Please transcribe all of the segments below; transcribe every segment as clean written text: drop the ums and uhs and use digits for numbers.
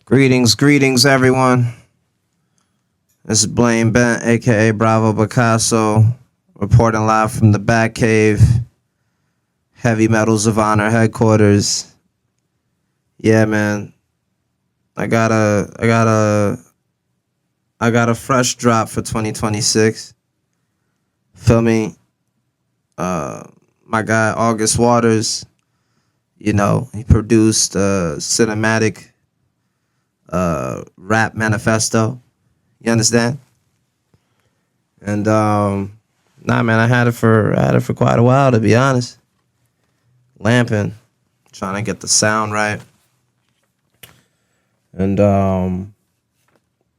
Greetings, everyone. This is Blaine Bent, aka Bravo Picasso, reporting live from the Batcave, Heavy Metals of Honor headquarters. Yeah, man. I got a fresh drop for 2026. Feel me? My guy August Waters, he produced a cinematic rap manifesto. You understand? And man, I had it for quite a while, to be honest. Lamping, trying to get the sound right. And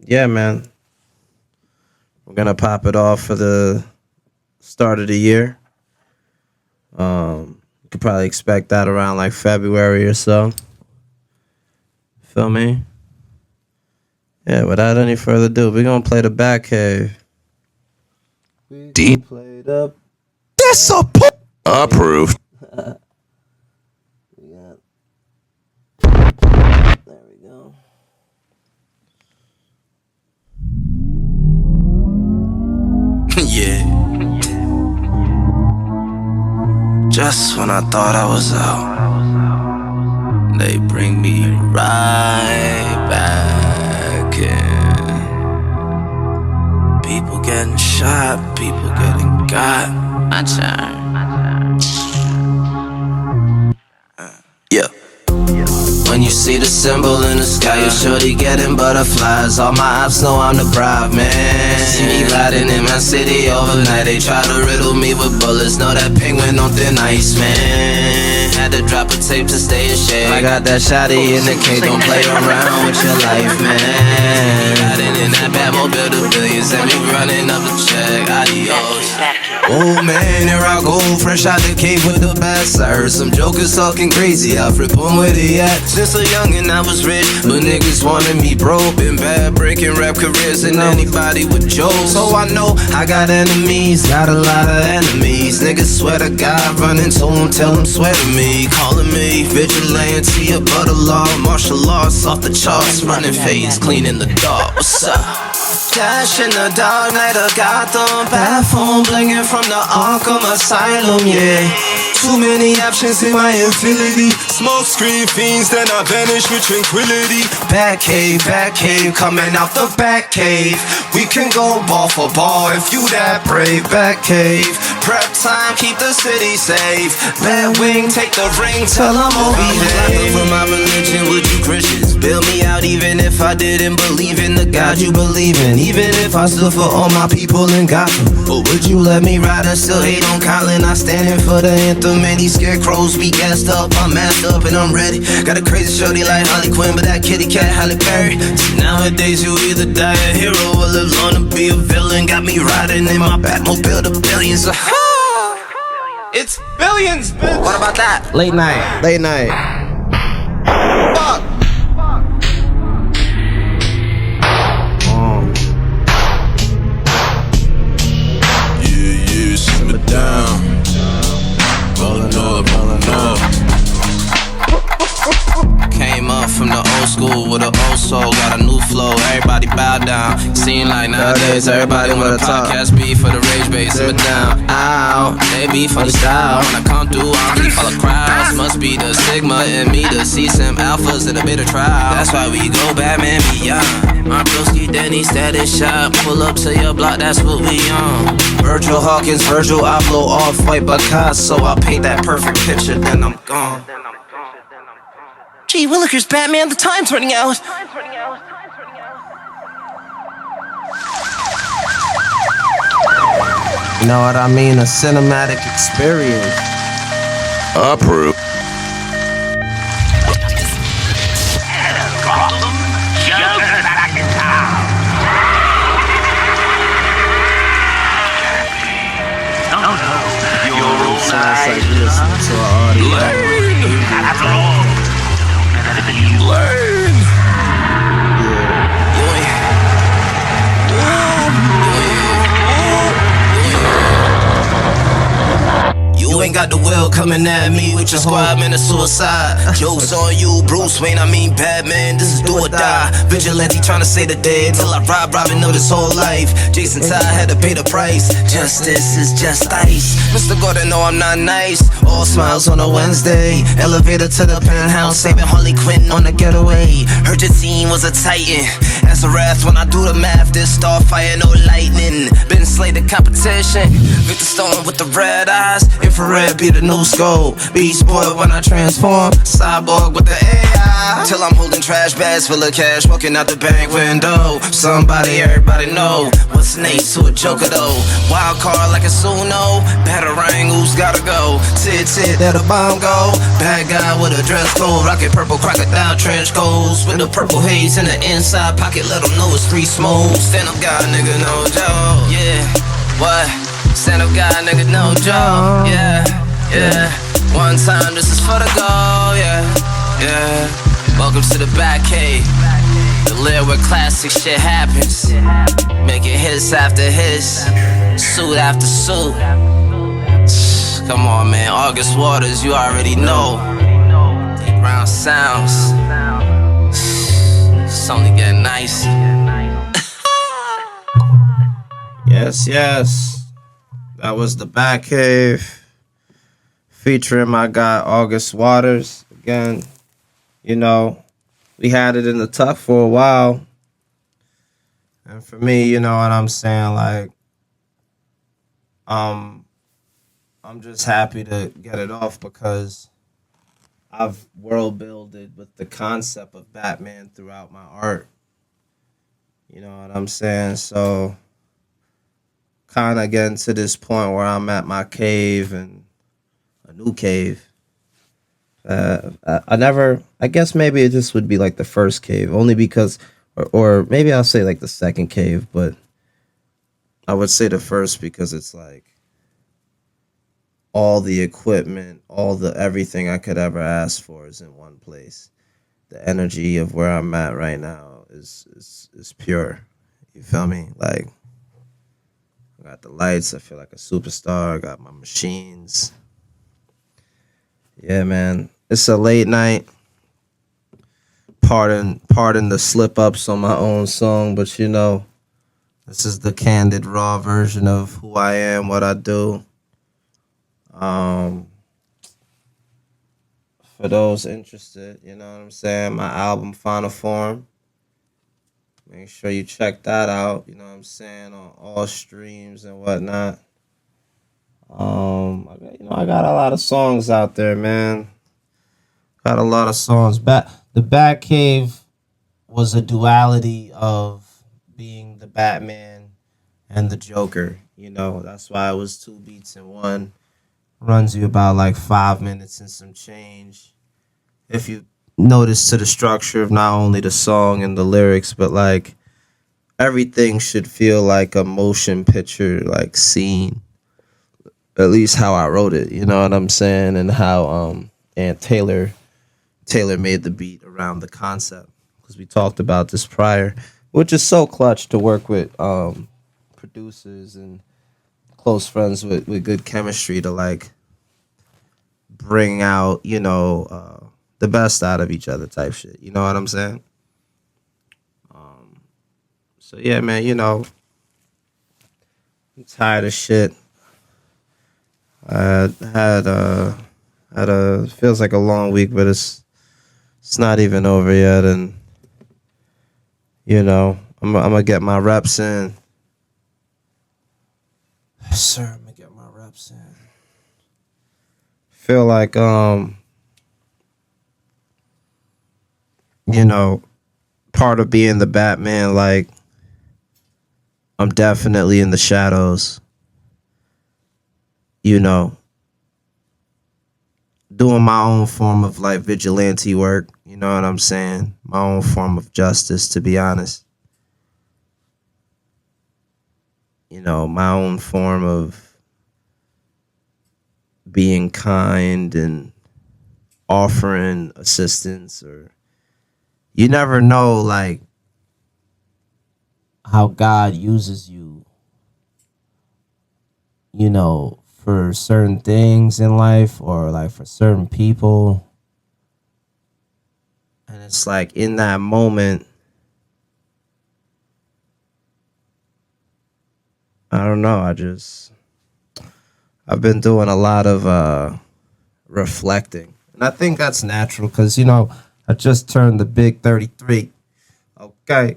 yeah, man, we're gonna pop it off for the start of the year. You could probably expect that around like February or so. Feel me? Yeah, without any further ado, we're gonna play the Batcave. Deep. Approved. There we go. Yeah. Just when I thought I was out, they bring me right back in. People getting shot, people getting got. My turn. Yeah. When you see the symbol in the sky, you're surely getting butterflies. All my ops know I'm the bribe, man. See me riding in my city overnight. They try to riddle me with bullets. Know that penguin on thin ice, man. Had to drop a tape to stay in shape. I got that shotty in the cake. Don't play around with your life, man. Riding in that Batmobile, the billions, and me running up the check. Adios. Oh man, here I go, fresh out the cave with the best. I heard some jokers talking crazy. I flip on where they at. Since a youngin' I was rich, but niggas wanted me broke. Been bad, breaking rap careers and anybody with jokes. So I know I got enemies, got a lot of enemies. Niggas swear to God, running to them, tell them swear to me. Calling me vigilante, above the law. Martial arts off the charts, running fades, cleaning the dark. What's up? Dash in the dark night of Gotham, bathroom blinging from the Arkham Asylum, yeah. Too many options in my infinity. Smoke screen fiends, then I vanish with tranquility. Batcave, coming out the Batcave. We can go ball for ball if you that brave. Batcave, prep time, keep the city safe. Batwing, take the ring, tell them I'll behave. For my religion, would you Christians bail me out even if I didn't believe in the God you believe in? Even if I stood for all my people in Gotham. But would you let me ride and still hate on Colin? I standing for the anthem and these scarecrows be gassed up. I'm masked up and I'm ready. Got a crazy shorty like Harley Quinn, but that kitty cat Halle Berry. Nowadays you either die a hero or live long to be a villain. Got me riding in my Batmobile to billions. It's billions, bitch. What about that? Late night. Fuck. Yeah, simmer down. Rollin' up. Came up from the old school with an old soul, got a new flow, everybody bow down. Seem like nowadays everybody wanna podcast beef for the rage base, simmer down. Ow, they be funny style. When I come through, I'm really full of crowds. Must be the stigma in me to see some alphas in a bit of trial. That's why we go Batman beyond. My broski Denny status shot, pull up to your block, that's what we on. Virgil Hawkins, Virgil, I blow off white Picasso. I paint that perfect picture, then I'm gone. Gee Willikers, Batman, the time's running out. You know what I mean? A cinematic experience. Approved. Sounds like listening to an audio. Learn. You ain't got the will, come coming at me with your squad, man, it's suicide. Jokes on you, Bruce Wayne, I mean Batman, this is do or die. Vigilante trying to save the day till I robbing of this whole life. Jason Todd had to pay the price. Justice is just ice. Mr. Gordon, no, I'm not nice. All smiles on a Wednesday. Elevator to the penthouse, saving Harley Quinn on the getaway. Heard your team was a titan. As a wrath, when I do the math, this starfire, no lightning. Been slated competition. Victor Stone with the red eyes. Infrared be the new scope. Beast Boy when I transform. Cyborg with the AI. Till I'm holding trash bags full of cash, walking out the bank window. Somebody, everybody know what's next to a joker though. Wild card like a Suno. Batarang, who's gotta go? Tit tit, that a bomb go. Bad guy with a dress code. Rocket purple crocodile trench coats. With the purple haze in the inside pocket, let them know it's street smoke. Stand up guy, nigga, no joke. Yeah, what? Stand up guy, nigga, no joke. Yeah, yeah. One time, this is for the goal. Yeah, yeah. Welcome to the Batcave. The lair where classic shit happens. Making hits after hits, suit after suit. Come on, man. August Waters, you already know. Deep round sounds. It's only getting nice. Yes, yes. That was the Batcave featuring my guy August Waters. Again, you know, we had it in the tuck for a while. And for me, you know what I'm saying? Like, I'm just happy to get it off because I've world builded with the concept of Batman throughout my art. You know what I'm saying? So, kind of getting to this point where I'm at my cave and a new cave. I guess maybe this would be like the first cave, only because, or maybe I'll say like the second cave, but I would say the first because it's like all the equipment, everything I could ever ask for is in one place. The energy of where I'm at right now is pure. You feel me? Like, I got the lights, I feel like a superstar, I got my machines. Yeah, man. It's a late night. Pardon the slip ups on my own song, but you know, this is the candid, raw version of who I am, what I do. For those interested, you know what I'm saying? My album Final Form. Make sure you check that out, you know what I'm saying, on all streams and whatnot. I got a lot of songs out there, man. Got a lot of songs. The Batcave was a duality of being the Batman and the Joker. You know, that's why it was 2 beats in one. Runs you about like 5 minutes and some change. If you notice to the structure of not only the song and the lyrics, but like everything should feel like a motion picture, like scene. At least how I wrote it, you know what I'm saying, and how and Taylor made the beat around the concept, because we talked about this prior, which is so clutch to work with producers and close friends with good chemistry to like bring out, you know, the best out of each other type shit. You know what I'm saying? So yeah, man, you know, I'm tired of shit. I had a feels like a long week, but it's not even over yet, and you know, I'm gonna get my reps in. Yes, sir, I'm gonna get my reps in. Feel like you know, part of being the Batman, like I'm definitely in the shadows. You know, doing my own form of like vigilante work, you know what I'm saying? My own form of justice, to be honest. You know, my own form of being kind and offering assistance, or you never know like how God uses you, you know, for certain things in life or like for certain people. And it's like in that moment, I don't know, I've been doing a lot of reflecting. And I think that's natural because, I just turned the big 33. Okay.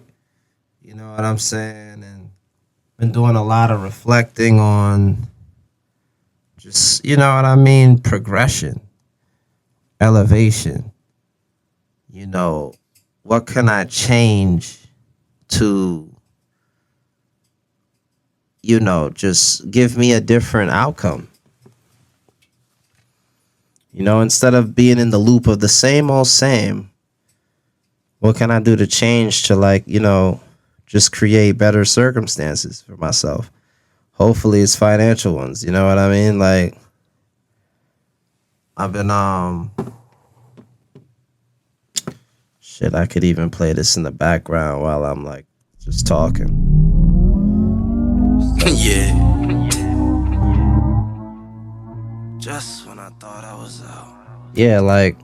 You know what I'm saying? And been doing a lot of reflecting on just, you know what I mean? Progression, elevation. What can I change to, just give me a different outcome? Instead of being in the loop of the same old same, what can I do to change to just create better circumstances for myself? Hopefully it's financial ones, you know what I mean? Like I've been shit, I could even play this in the background while I'm like just talking. Yeah. Just when I thought I was out. Yeah, like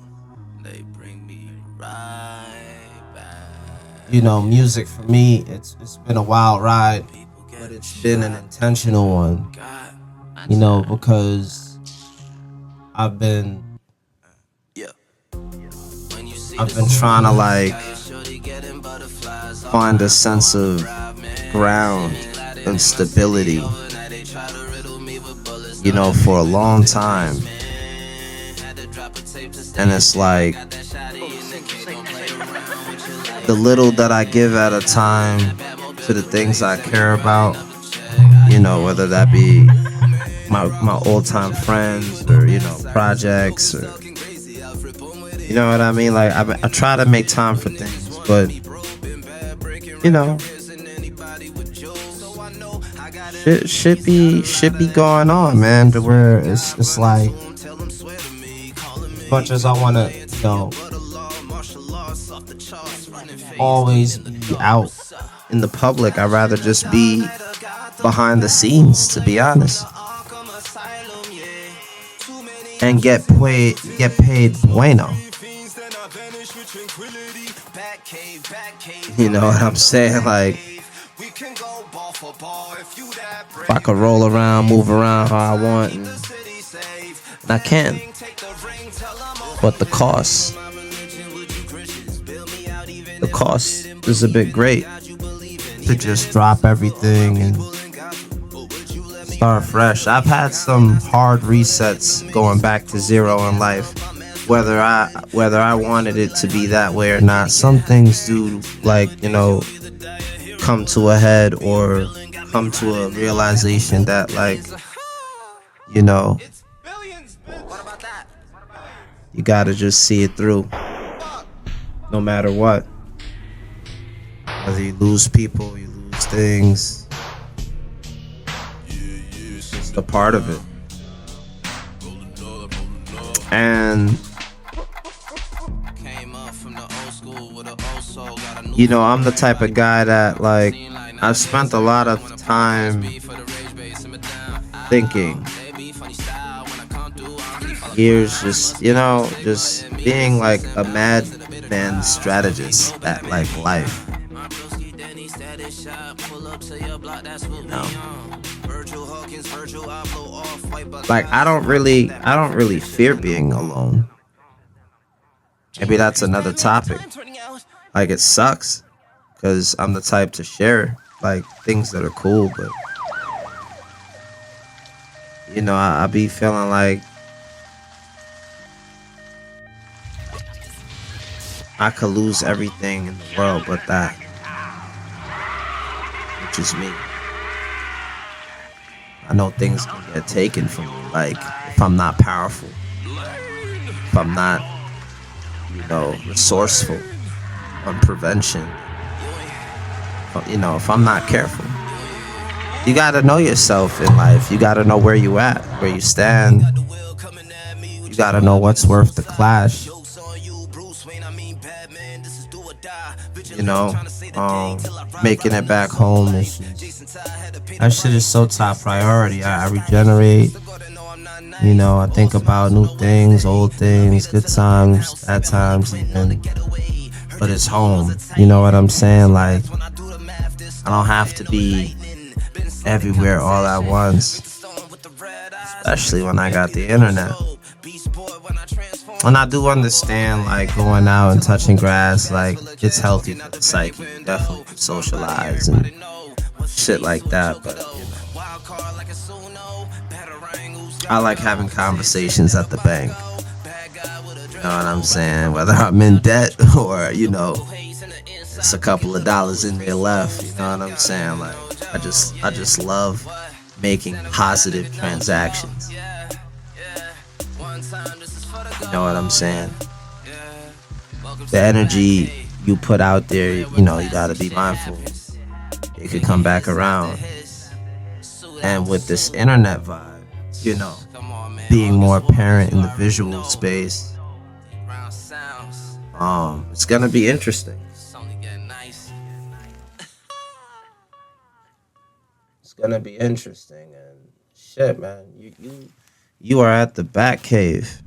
They bring me right back. Music for me, it's been a wild ride, but it's been an intentional one. Because I've been trying to find a sense of ground and stability, for a long time. And it's like the little that I give at a time to the things I care about, whether that be my old time friends or, projects or, you know what I mean? Like I try to make time for things, but shit be going on, man, to where it's like as much as I wanna, always be out in the public, I'd rather just be behind the scenes, to be honest. And get paid bueno. You know what I'm saying? Like, if I could roll around, move around how I want, and I can. But the cost is a bit great to just drop everything and start fresh. I've had some hard resets going back to zero in life. Whether I wanted it to be that way or not, some things do come to a head or come to a realization that you gotta just see it through, no matter what. Whether you lose people, you lose things, it's just a part of it. And I'm the type of guy that I've spent a lot of time thinking, years just being like a madman strategist at life. I don't really fear being alone. Maybe that's another topic. It sucks because I'm the type to share things that are cool, but I be feeling like I could lose everything in the world but that, which is me. I know things can get taken from me, if I'm not powerful, if I'm not, resourceful on prevention, if I'm not careful. You gotta know yourself in life. You gotta know where you at, where you stand. You gotta know what's worth the clash. Making it back home that shit is so top priority. I regenerate, You know, I think about new things, old things, good times, bad times, even. But it's home. You know what I'm saying? Like, I don't have to be everywhere all at once, especially when I got the internet. And I do understand, like, going out and touching grass, like, it's healthy for the psyche. You definitely socialize and shit like that. But, I like having conversations at the bank. You know what I'm saying? Whether I'm in debt or, it's a couple of dollars in there left. You know what I'm saying? Like, I just love making positive transactions. You know what I'm saying? The energy you put out there, you gotta be mindful. It could come back around. And with this internet vibe, being more apparent in the visual space, it's gonna be interesting. It's gonna be interesting and shit, man. You are at the Batcave.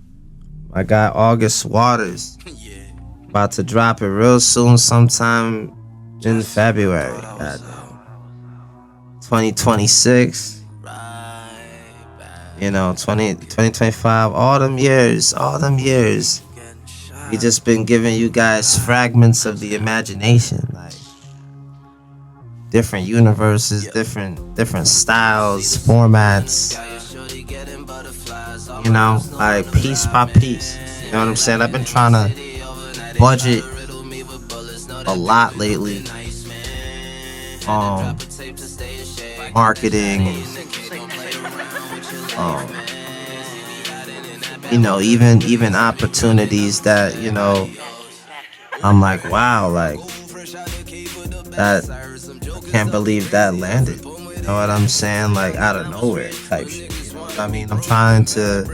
My guy August Waters about to drop it real soon, sometime in February. Goddamn. 2026. 2025. All them years. We just been giving you guys fragments of the imagination, like different universes, different styles, formats. Like piece by piece. You know what I'm saying? I've been trying to budget a lot lately. Marketing and even opportunities that I'm like, wow, like that. I can't believe that landed. You know what I'm saying? Like out of nowhere type shit. You know what I mean? I'm trying to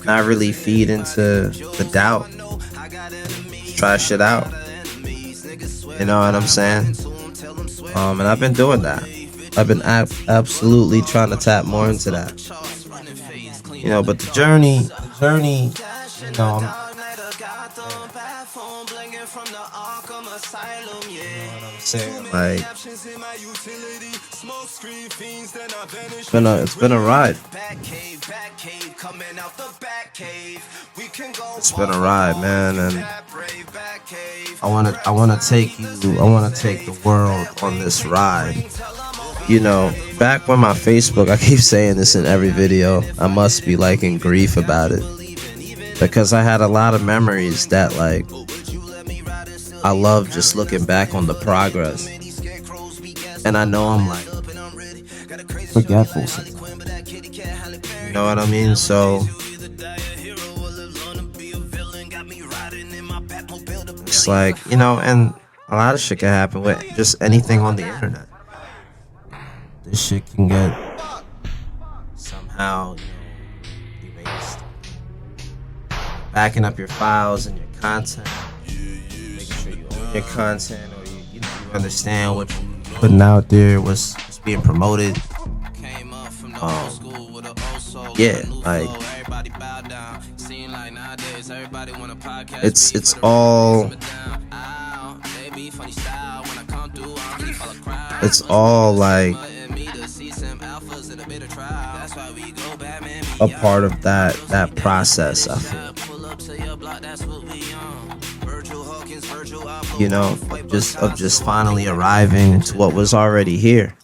not really feed into the doubt. Just try shit out. You know what I'm saying? And I've been doing that. I've been absolutely trying to tap more into that. But the journey, I'm saying, like, it's been a ride. It's been a ride, man, and I wanna take the world on this ride. Back when my Facebook, I keep saying this in every video, I must be like in grief about it, because I had a lot of memories that, like, I love just looking back on the progress, and I know I'm like forgetful sometimes. You know what I mean? So it's like, and a lot of shit can happen with just anything on the internet. This shit can get somehow erased. Backing up your files and your content, making sure you own your content, or you understand what you're putting out there, what's being promoted. Yeah, like it's all like a part of that process, I feel. Of just finally arriving to what was already here.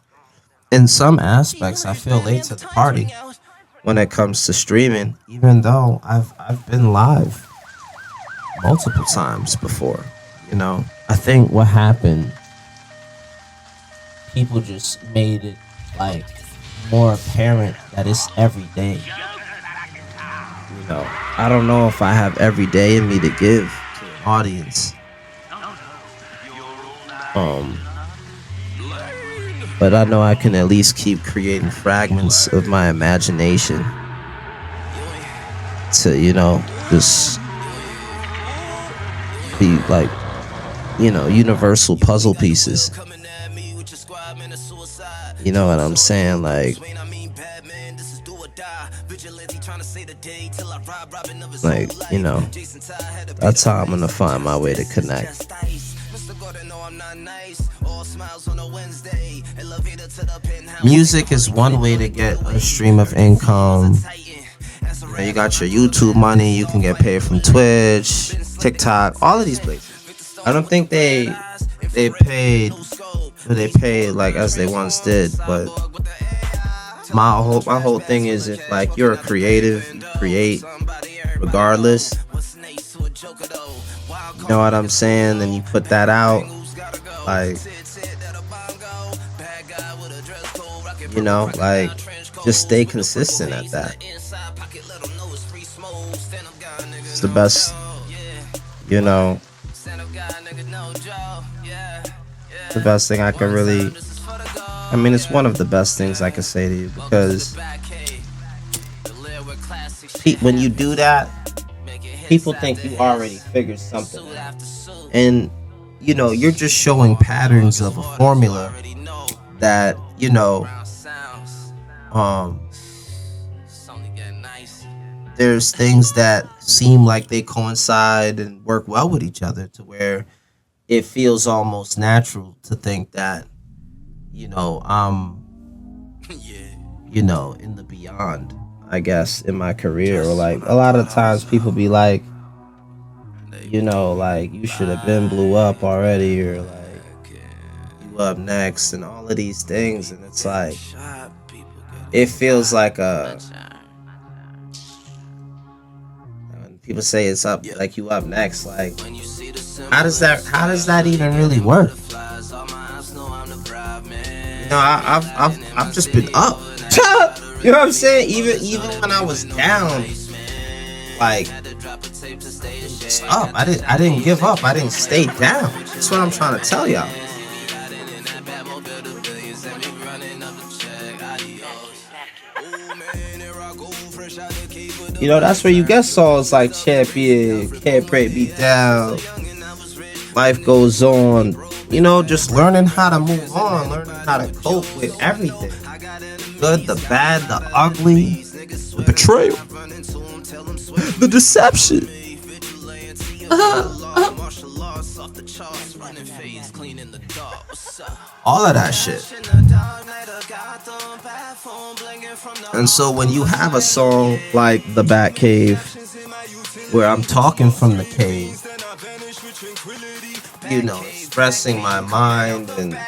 In some aspects, I feel late to the party when it comes to streaming, even though I've been live multiple times before. I think what happened, people just made it like more apparent that it's every day. I don't know if I have every day in me to give to an audience. But I know I can at least keep creating fragments of my imagination to, just be like, universal puzzle pieces. You know what I'm saying? Like, Like, you know, that's how I'm gonna find my way to connect. Music is one way to get a stream of income. You got your YouTube money, you can get paid from Twitch, TikTok, all of these places. I don't think they paid like as they once did, but my whole thing is, if like you're a creative, you create regardless. You know what I'm saying? Then you put that out, like, you know, like, just stay consistent at that. It's the best, you know, the best thing I can really, I mean, it's one of the best things I can say to you, because when you do that, people think you already figured something out. And, you know, you're just showing patterns of a formula that, you know, there's things that seem like they coincide and work well with each other, to where it feels almost natural to think that, you know, you know, in the beyond, I guess, in my career. Or like, a lot of times people be like, you know, like, you should have been blew up already, or like, you up next, and all of these things. And it's like, it feels like when people say it's up, like you up next, like, how does that even really work? You know, I've just been up. You know what I'm saying? Even when I was down, like, just up. I didn't give up. I didn't stay down. That's what I'm trying to tell y'all. You know, that's where you get songs like Champion, Can't Pray Be Down, Life Goes On. You know, just learning how to move on, learning how to cope with everything. Good, the bad, the ugly, the betrayal, the deception. All of that shit. And so when you have a song like The Batcave, where I'm talking from the cave, you know, expressing my mind and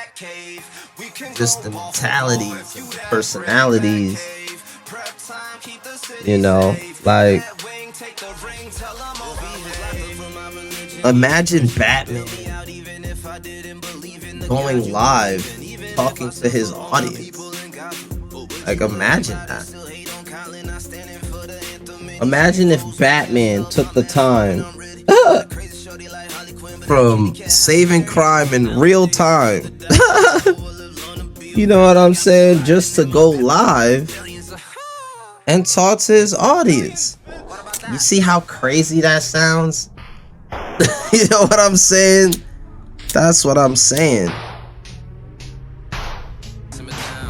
just the mentalities and the personalities, you know, like, imagine Batman going live talking to his audience. Like, imagine that. Imagine if Batman took the time from saving crime in real time, you know what I'm saying, just to go live and talk to his audience. You see how crazy that sounds? You know what I'm saying? That's what I'm saying.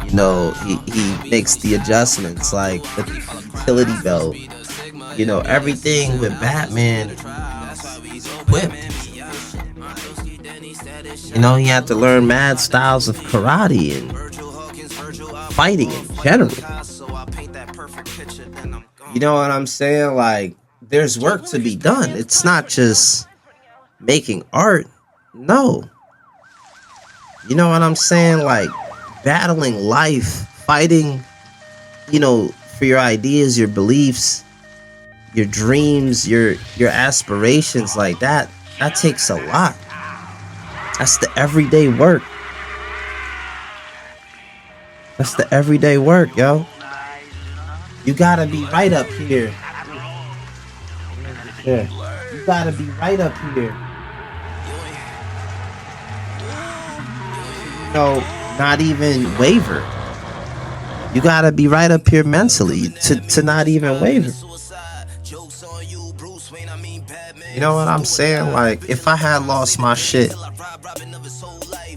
You know, he makes the adjustments, like the utility belt. You know, everything with Batman is equipped. You know, he had to learn mad styles of karate and fighting in general. You know what I'm saying? Like, there's work to be done. It's not just making art. No. You know what I'm saying? Like, battling life, fighting, you know, for your ideas, your beliefs, your dreams, your aspirations, like that takes a lot. That's the everyday work. That's the everyday work, yo. You gotta be right up here. Yeah. You gotta be right up here. You know, not even waver. You gotta be right up here mentally to not even waver. You know what I'm saying? Like, if I had lost my shit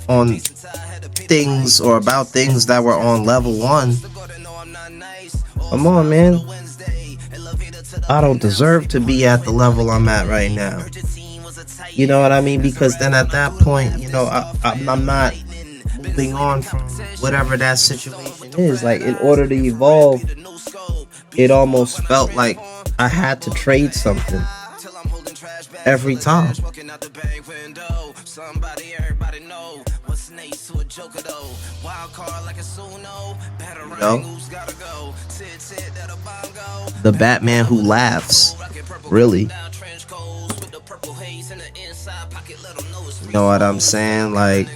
on things or about things that were on level 1, come on, man. I don't deserve to be at the level I'm at right now. You know what I mean? Because then at that point, you know, I'm not moving on from whatever that situation is. Like, in order to evolve, it almost felt like I had to trade something every time. You know? The Batman who laughs. Really. You know what I'm saying? Like,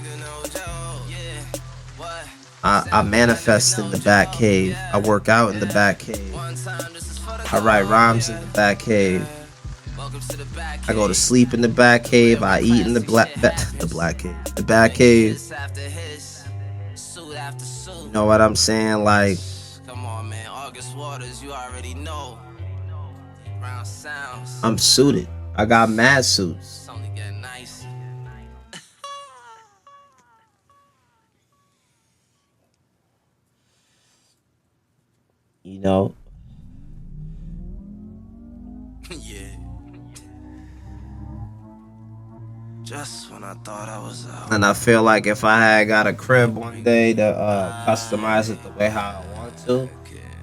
I manifest in the Batcave. I work out in the Batcave. I write rhymes in the Batcave. I go to sleep in the Batcave. I eat in the Batcave. You know what I'm saying? Like, I'm suited. I got mad suits. You know? Yeah. Just when I thought I was out. And I feel like if I had got a crib one day to customize it the way how I want to,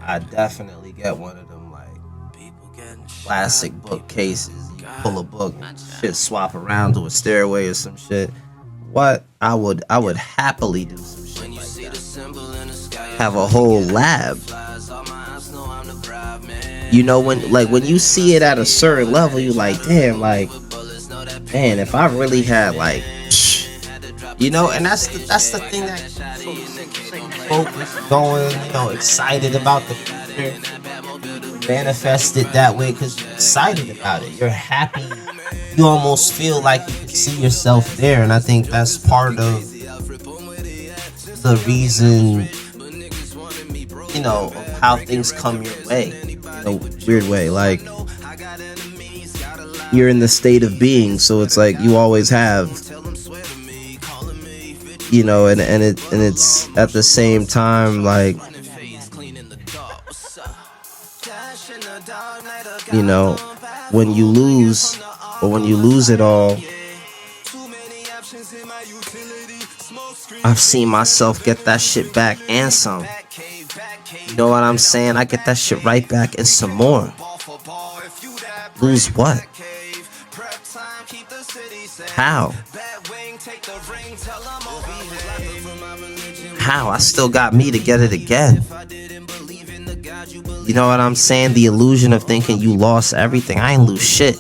I'd definitely get one of them like classic bookcases. You pull a book, shit swap around to a stairway or some shit. What? I would happily do some shit like that. Have a whole lab. You know, when you see it at a certain level, you like, damn, like, man, if I really had like, you know, and that's the thing that focused, going, you know, excited about the future, manifest it that way because you're excited about it, you're happy, you almost feel like you can see yourself there, and I think that's part of the reason, you know, of how things come your way, in a weird way, like. You're in the state of being, so it's like you always have, you know, and it's at the same time like, you know, when you lose it all, I've seen myself get that shit back and some. You know what I'm saying? I get that shit right back and some more. Lose what? How? How? I still got me to get it again. You know what I'm saying? The illusion of thinking you lost everything. I ain't lose shit.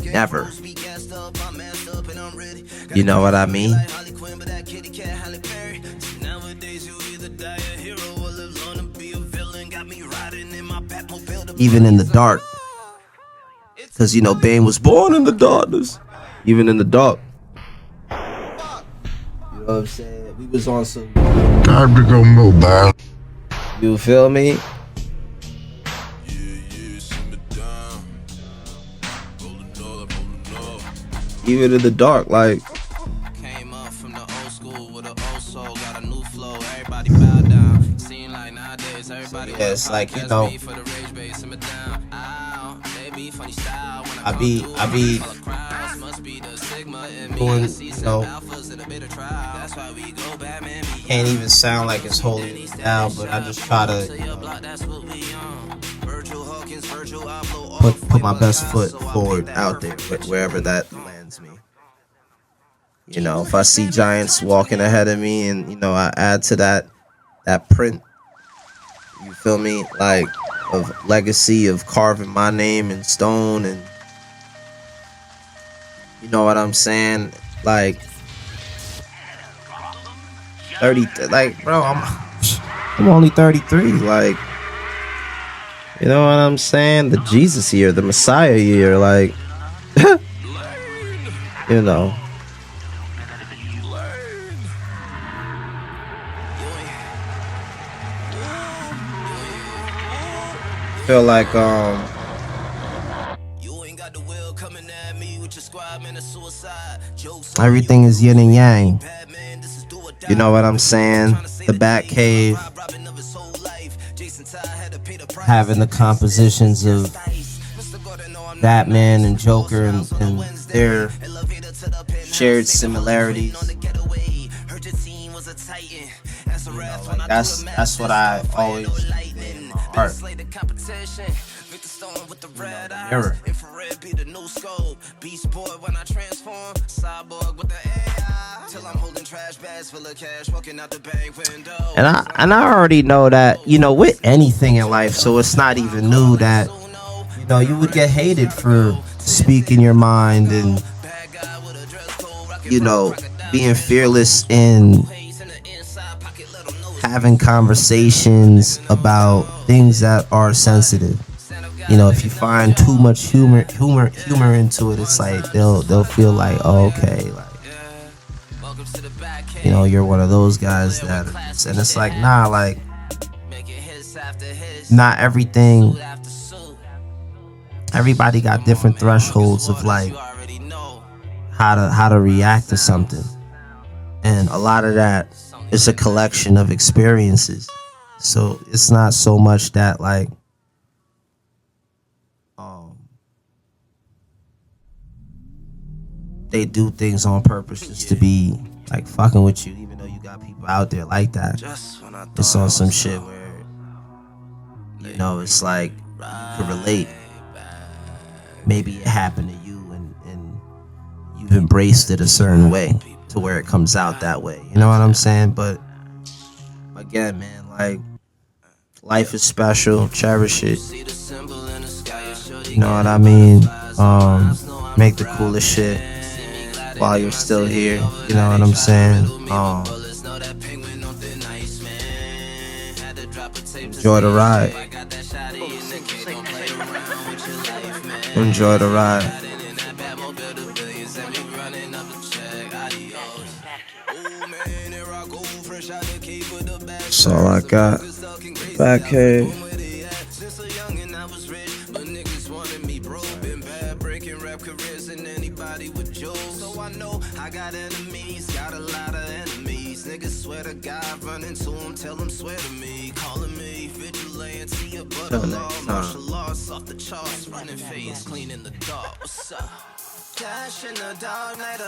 Never. You know what I mean? Even in the dark. Because, you know, Bane was born in the darkness. Even in the dark. You know what I'm saying? We was on some... Time to go mobile. You feel me? Even in the dark, like... Came up from the old school with an old soul, got a new flow, everybody bow down. Seem like nowadays everybody yeah, it's like, you know, I be doing, you know, can't even sound like it's holding me down, but I just try to, you know, put my best foot forward out there, wherever that lands me. You know, if I see giants walking ahead of me and, you know, I add to that print, you feel me, like, of legacy of carving my name in stone, and you know what I'm saying, like 30, like, bro, I'm only 33, like, you know what I'm saying, the Jesus year, the Messiah year, like, you know. Feel like everything is yin and yang. You know what I'm saying? The Batcave. having the compositions of Batman and Joker and their shared similarities. Like that's what I always did in my heart. The mirror. And I already know that, with anything in life, so it's not even new that you would get hated for speaking your mind and being fearless in having conversations about things that are sensitive. If you find too much humor into it, it's like they'll feel like, oh, okay, like you're one of those guys that, and it's like, nah, like not everything. Everybody got different thresholds of like how to react to something, and a lot of that is a collection of experiences. So it's not so much that like they do things on purpose just to be like fucking with you, even though you got people out there like that. It's on some shit where it's like you can relate. Maybe it happened to you and you've embraced it a certain way to where it comes out that way. You know what I'm saying? But again, man, like life is special. Cherish it. You know what I mean? Make the coolest shit while you're still here. You know what I'm saying? Enjoy the ride. Enjoy the ride. That's all I got. Batcave. I got enemies, got a lot of enemies. Niggas swear to God, run into them, tell them swear to me. Calling me vigilante, but law, martial laws off the charts. Running face, clean in the dark. What's up? Dash in the dark night.